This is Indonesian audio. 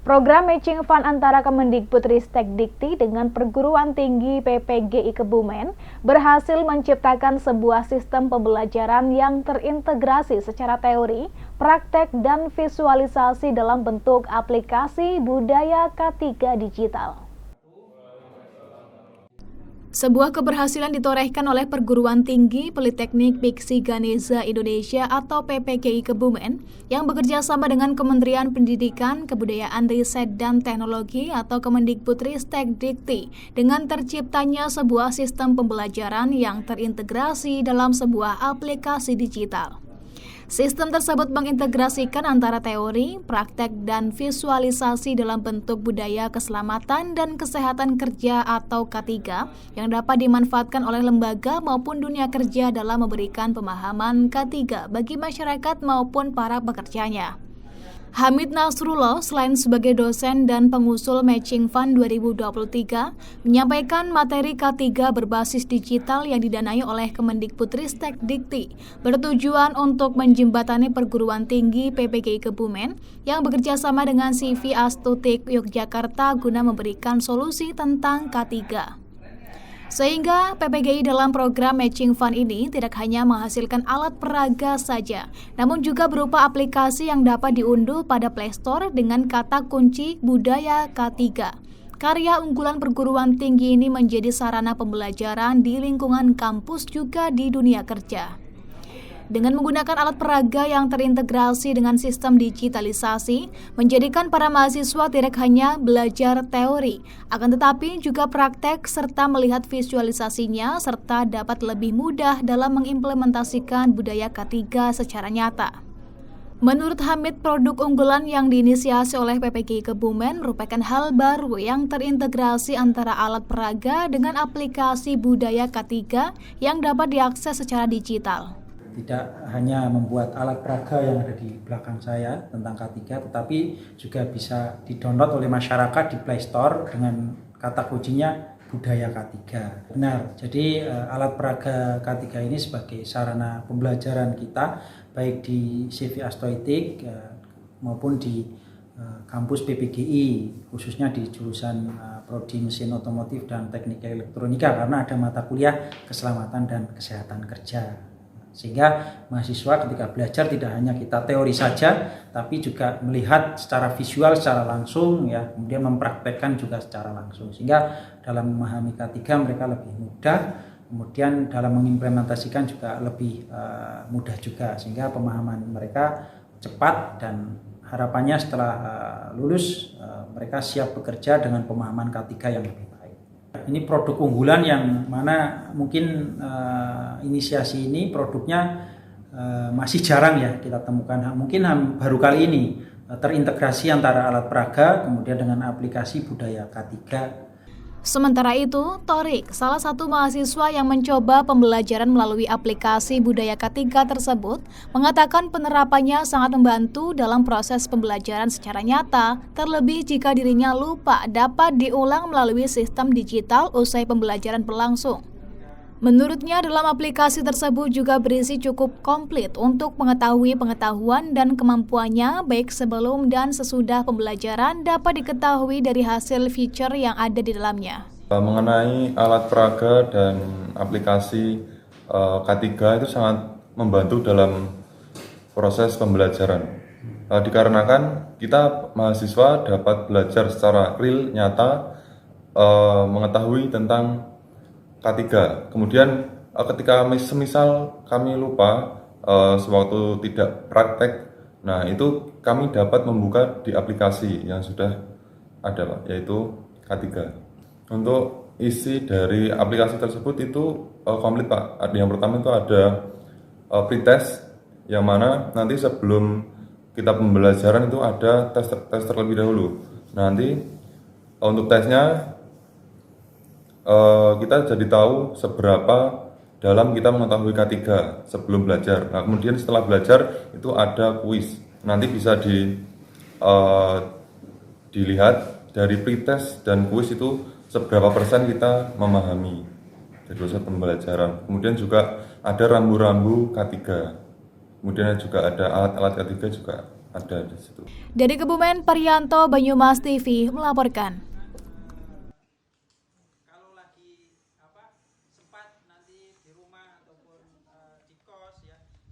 Program Matching Fund antara Kemendikbudristekdikti dengan Perguruan Tinggi PPGI Kebumen berhasil menciptakan sebuah sistem pembelajaran yang terintegrasi secara teori, praktek, dan visualisasi dalam bentuk aplikasi budaya K3 digital. Sebuah keberhasilan ditorehkan oleh Perguruan Tinggi Politeknik Piksi Ganesha Indonesia atau PPGI Kebumen yang bekerja sama dengan Kementerian Pendidikan, Kebudayaan, Riset, dan Teknologi atau Kemendikbudristekdikti dengan terciptanya sebuah sistem pembelajaran yang terintegrasi dalam sebuah aplikasi digital. Sistem tersebut mengintegrasikan antara teori, praktek, dan visualisasi dalam bentuk budaya keselamatan dan kesehatan kerja atau K3 yang dapat dimanfaatkan oleh lembaga maupun dunia kerja dalam memberikan pemahaman K3 bagi masyarakat maupun para pekerjanya. Hamid Nasrullah selain sebagai dosen dan pengusul Matching Fund 2023 menyampaikan materi K3 berbasis digital yang didanai oleh Kemendikbudristekdikti bertujuan untuk menjembatani perguruan tinggi PPGI Kebumen yang bekerja sama dengan CV Astutik Yogyakarta guna memberikan solusi tentang K3. Sehingga PPGI dalam program Matching Fund ini tidak hanya menghasilkan alat peraga saja, namun juga berupa aplikasi yang dapat diunduh pada Play Store dengan kata kunci budaya K3. Karya unggulan perguruan tinggi ini menjadi sarana pembelajaran di lingkungan kampus juga di dunia kerja. Dengan menggunakan alat peraga yang terintegrasi dengan sistem digitalisasi, menjadikan para mahasiswa tidak hanya belajar teori, akan tetapi juga praktek serta melihat visualisasinya serta dapat lebih mudah dalam mengimplementasikan budaya K3 secara nyata. Menurut Hamid, produk unggulan yang diinisiasi oleh PPGI Kebumen merupakan hal baru yang terintegrasi antara alat peraga dengan aplikasi budaya K3 yang dapat diakses secara digital. Tidak hanya membuat alat peraga yang ada di belakang saya tentang K3, tetapi juga bisa di-download oleh masyarakat di Play Store dengan kata kuncinya budaya K3. Benar, jadi alat peraga K3 ini sebagai sarana pembelajaran kita, baik di CV Astoitik maupun di kampus PPGI, khususnya di jurusan Prodi Mesin Otomotif dan Teknik Elektronika, karena ada mata kuliah keselamatan dan kesehatan kerja. Sehingga mahasiswa ketika belajar tidak hanya kita teori saja, tapi juga melihat secara visual, secara langsung, ya, kemudian mempraktekkan juga secara langsung. Sehingga dalam memahami K3 mereka lebih mudah, kemudian dalam mengimplementasikan juga lebih mudah juga, sehingga pemahaman mereka cepat dan harapannya setelah lulus mereka siap bekerja dengan pemahaman K3 yang lebih baik. Ini produk unggulan yang mana mungkin inisiasi ini produknya masih jarang ya kita temukan. Mungkin baru kali ini terintegrasi antara alat peraga kemudian dengan aplikasi budaya K3. Sementara itu, Torik, salah satu mahasiswa yang mencoba pembelajaran melalui aplikasi budaya K3 tersebut, mengatakan penerapannya sangat membantu dalam proses pembelajaran secara nyata, terlebih jika dirinya lupa dapat diulang melalui sistem digital usai pembelajaran berlangsung. Menurutnya, dalam aplikasi tersebut juga berisi cukup komplit untuk mengetahui pengetahuan dan kemampuannya baik sebelum dan sesudah pembelajaran dapat diketahui dari hasil feature yang ada di dalamnya. Mengenai alat peraga dan aplikasi K3 itu sangat membantu dalam proses pembelajaran. Dikarenakan kita mahasiswa dapat belajar secara real, nyata, mengetahui tentang K3. Kemudian ketika semisal kami lupa sewaktu tidak praktek, nah itu kami dapat membuka di aplikasi yang sudah ada, Pak, yaitu K3. Untuk isi dari aplikasi tersebut itu komplit, Pak. Yang pertama itu ada pretest, yang mana nanti sebelum kita pembelajaran itu ada tes terlebih dahulu. Nanti untuk tesnya kita jadi tahu seberapa dalam kita mengetahui K3 sebelum belajar. Nah, kemudian setelah belajar itu ada kuis. Nanti bisa dilihat dari pretest dan kuis itu seberapa persen kita memahami dari proses pembelajaran. Kemudian juga ada rambu-rambu K3. Kemudian juga ada alat-alat K3 juga ada di situ. Dari Kebumen, Parianto, Banyumas TV melaporkan.